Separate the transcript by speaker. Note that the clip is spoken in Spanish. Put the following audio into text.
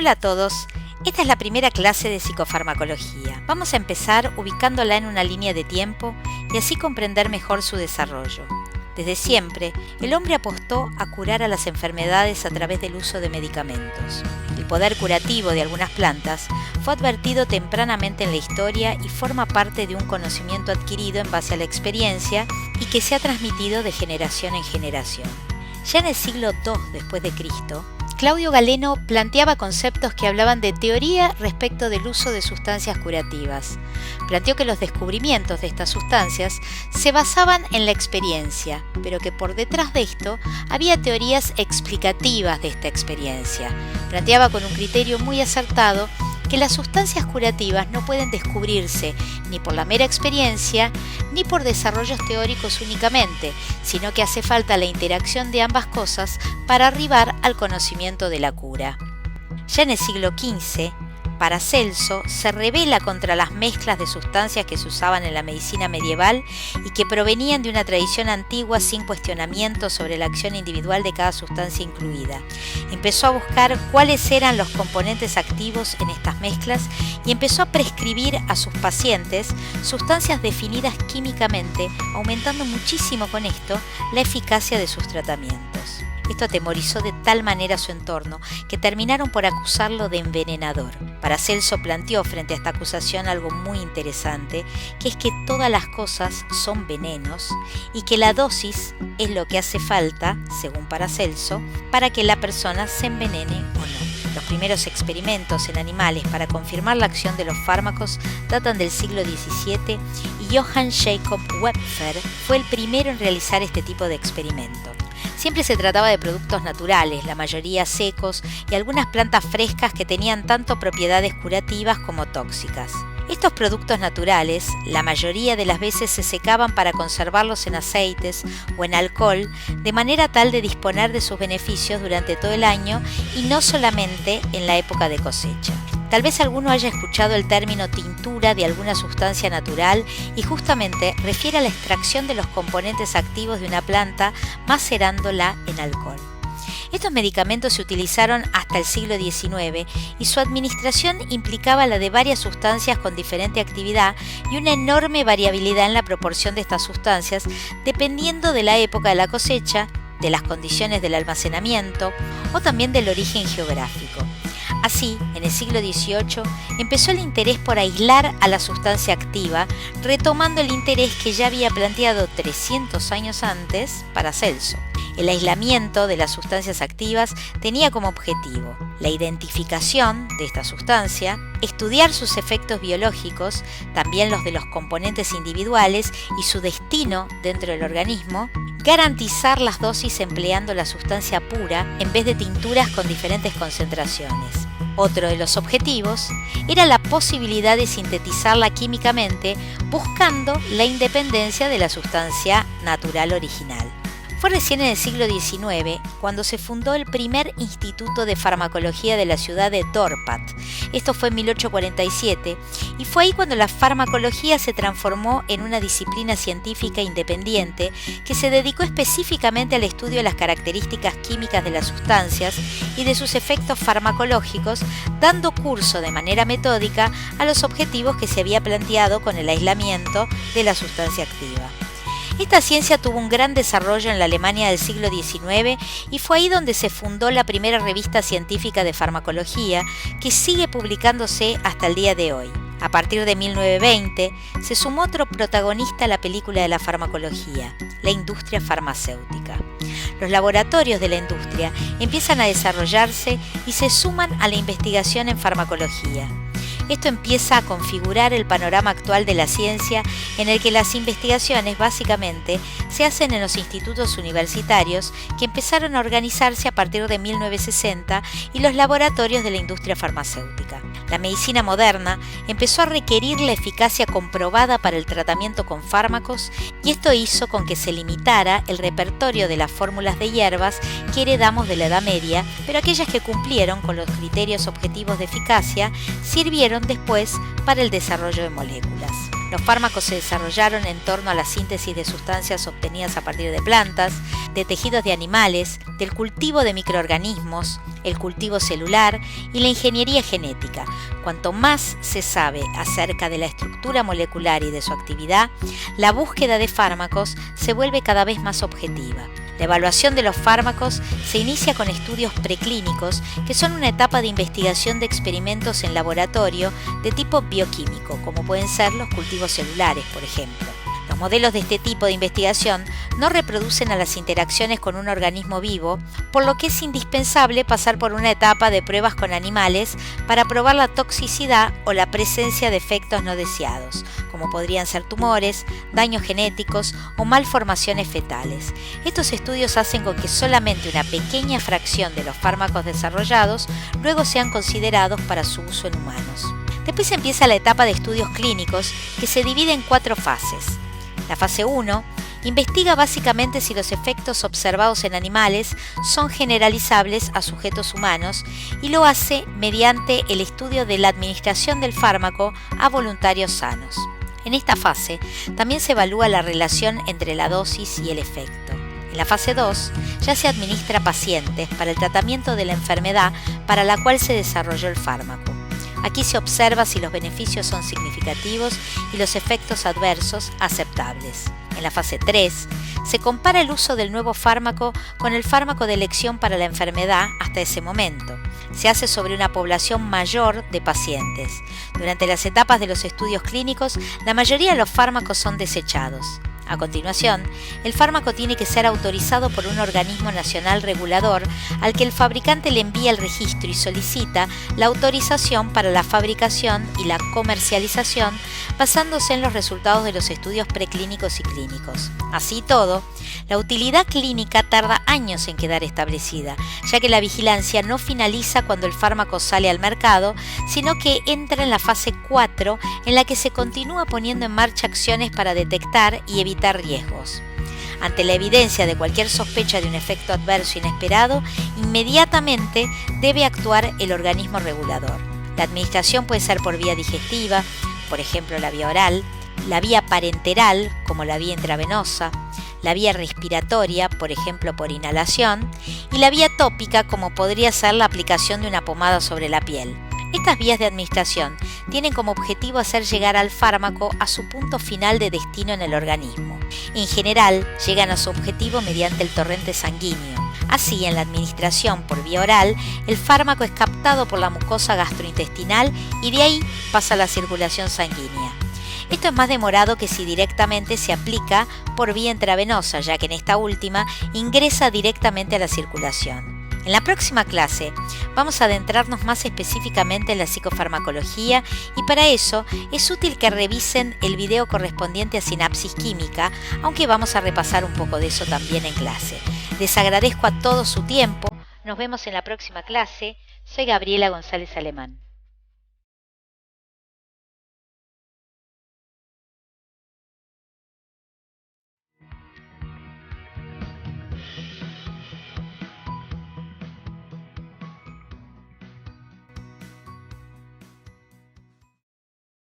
Speaker 1: Hola a todos, esta es la primera clase de psicofarmacología. Vamos a empezar ubicándola en una línea de tiempo y así comprender mejor su desarrollo. Desde siempre, el hombre apostó a curar a las enfermedades a través del uso de medicamentos. El poder curativo de algunas plantas fue advertido tempranamente en la historia y forma parte de un conocimiento adquirido en base a la experiencia y que se ha transmitido de generación en generación. Ya en el siglo II después de Cristo, Claudio Galeno planteaba conceptos que hablaban de teoría respecto del uso de sustancias curativas. Planteó que los descubrimientos de estas sustancias se basaban en la experiencia, pero que por detrás de esto había teorías explicativas de esta experiencia. Planteaba con un criterio muy acertado que las sustancias curativas no pueden descubrirse ni por la mera experiencia ni por desarrollos teóricos únicamente, sino que hace falta la interacción de ambas cosas para arribar al conocimiento de la cura. Ya en el siglo XV, Paracelso se rebela contra las mezclas de sustancias que se usaban en la medicina medieval y que provenían de una tradición antigua sin cuestionamiento sobre la acción individual de cada sustancia incluida. Empezó a buscar cuáles eran los componentes activos en estas mezclas y empezó a prescribir a sus pacientes sustancias definidas químicamente, aumentando muchísimo con esto la eficacia de sus tratamientos. Esto atemorizó de tal manera a su entorno que terminaron por acusarlo de envenenador. Paracelso planteó frente a esta acusación algo muy interesante, que es que todas las cosas son venenos y que la dosis es lo que hace falta, según Paracelso, para que la persona se envenene o no. Los primeros experimentos en animales para confirmar la acción de los fármacos datan del siglo XVII y Johann Jacob Wepfer fue el primero en realizar este tipo de experimento. Siempre se trataba de productos naturales, la mayoría secos y algunas plantas frescas que tenían tanto propiedades curativas como tóxicas. Estos productos naturales, la mayoría de las veces se secaban para conservarlos en aceites o en alcohol, de manera tal de disponer de sus beneficios durante todo el año y no solamente en la época de cosecha. Tal vez alguno haya escuchado el término tintura de alguna sustancia natural y justamente refiere a la extracción de los componentes activos de una planta macerándola en alcohol. Estos medicamentos se utilizaron hasta el siglo XIX y su administración implicaba la de varias sustancias con diferente actividad y una enorme variabilidad en la proporción de estas sustancias dependiendo de la época de la cosecha, de las condiciones del almacenamiento o también del origen geográfico. Así, en el siglo XVIII empezó el interés por aislar a la sustancia activa, retomando el interés que ya había planteado 300 años antes Paracelso. El aislamiento de las sustancias activas tenía como objetivo la identificación de esta sustancia, estudiar sus efectos biológicos, también los de los componentes individuales y su destino dentro del organismo, garantizar las dosis empleando la sustancia pura en vez de tinturas con diferentes concentraciones. Otro de los objetivos era la posibilidad de sintetizarla químicamente buscando la independencia de la sustancia natural original. Fue recién en el siglo XIX cuando se fundó el primer instituto de farmacología de la ciudad de Dorpat. Esto fue en 1847 y fue ahí cuando la farmacología se transformó en una disciplina científica independiente que se dedicó específicamente al estudio de las características químicas de las sustancias y de sus efectos farmacológicos, dando curso de manera metódica a los objetivos que se había planteado con el aislamiento de la sustancia activa. Esta ciencia tuvo un gran desarrollo en la Alemania del siglo XIX y fue ahí donde se fundó la primera revista científica de farmacología que sigue publicándose hasta el día de hoy. A partir de 1920 se sumó otro protagonista a la película de la farmacología, la industria farmacéutica. Los laboratorios de la industria empiezan a desarrollarse y se suman a la investigación en farmacología. Esto empieza a configurar el panorama actual de la ciencia en el que las investigaciones básicamente se hacen en los institutos universitarios que empezaron a organizarse a partir de 1960 y los laboratorios de la industria farmacéutica. La medicina moderna empezó a requerir la eficacia comprobada para el tratamiento con fármacos y esto hizo con que se limitara el repertorio de las fórmulas de hierbas que heredamos de la Edad Media, pero aquellas que cumplieron con los criterios objetivos de eficacia sirvieron utilizaron después para el desarrollo de moléculas. Los fármacos se desarrollaron en torno a la síntesis de sustancias obtenidas a partir de plantas, de tejidos de animales, del cultivo de microorganismos, el cultivo celular y la ingeniería genética. Cuanto más se sabe acerca de la estructura molecular y de su actividad, la búsqueda de fármacos se vuelve cada vez más objetiva. La evaluación de los fármacos se inicia con estudios preclínicos, que son una etapa de investigación de experimentos en laboratorio de tipo bioquímico, como pueden ser los cultivos celulares, por ejemplo. Los modelos de este tipo de investigación no reproducen a las interacciones con un organismo vivo, por lo que es indispensable pasar por una etapa de pruebas con animales para probar la toxicidad o la presencia de efectos no deseados, como podrían ser tumores, daños genéticos o malformaciones fetales. Estos estudios hacen con que solamente una pequeña fracción de los fármacos desarrollados luego sean considerados para su uso en humanos. Después empieza la etapa de estudios clínicos, que se divide en 4 fases. La fase 1 investiga básicamente si los efectos observados en animales son generalizables a sujetos humanos y lo hace mediante el estudio de la administración del fármaco a voluntarios sanos. En esta fase también se evalúa la relación entre la dosis y el efecto. En la fase 2 ya se administra a pacientes para el tratamiento de la enfermedad para la cual se desarrolló el fármaco. Aquí se observa si los beneficios son significativos y los efectos adversos aceptables. En la fase 3, se compara el uso del nuevo fármaco con el fármaco de elección para la enfermedad hasta ese momento. Se hace sobre una población mayor de pacientes. Durante las etapas de los estudios clínicos, la mayoría de los fármacos son desechados. A continuación, el fármaco tiene que ser autorizado por un organismo nacional regulador al que el fabricante le envía el registro y solicita la autorización para la fabricación y la comercialización basándose en los resultados de los estudios preclínicos y clínicos. Así todo, la utilidad clínica tarda años en quedar establecida, ya que la vigilancia no finaliza cuando el fármaco sale al mercado, sino que entra en la fase 4, en la que se continúa poniendo en marcha acciones para detectar y evitar riesgos. Ante la evidencia de cualquier sospecha de un efecto adverso inesperado, inmediatamente debe actuar el organismo regulador. La administración puede ser por vía digestiva, por ejemplo la vía oral, la vía parenteral, como la vía intravenosa, la vía respiratoria, por ejemplo por inhalación, y la vía tópica, como podría ser la aplicación de una pomada sobre la piel. Estas vías de administración tienen como objetivo hacer llegar al fármaco a su punto final de destino en el organismo. En general, llegan a su objetivo mediante el torrente sanguíneo. Así, en la administración por vía oral, el fármaco es captado por la mucosa gastrointestinal y de ahí pasa a la circulación sanguínea. Esto es más demorado que si directamente se aplica por vía intravenosa, ya que en esta última ingresa directamente a la circulación. En la próxima clase vamos a adentrarnos más específicamente en la psicofarmacología y para eso es útil que revisen el video correspondiente a sinapsis química, aunque vamos a repasar un poco de eso también en clase. Les agradezco a todos su tiempo, nos vemos en la próxima clase. Soy Gabriela González Alemán.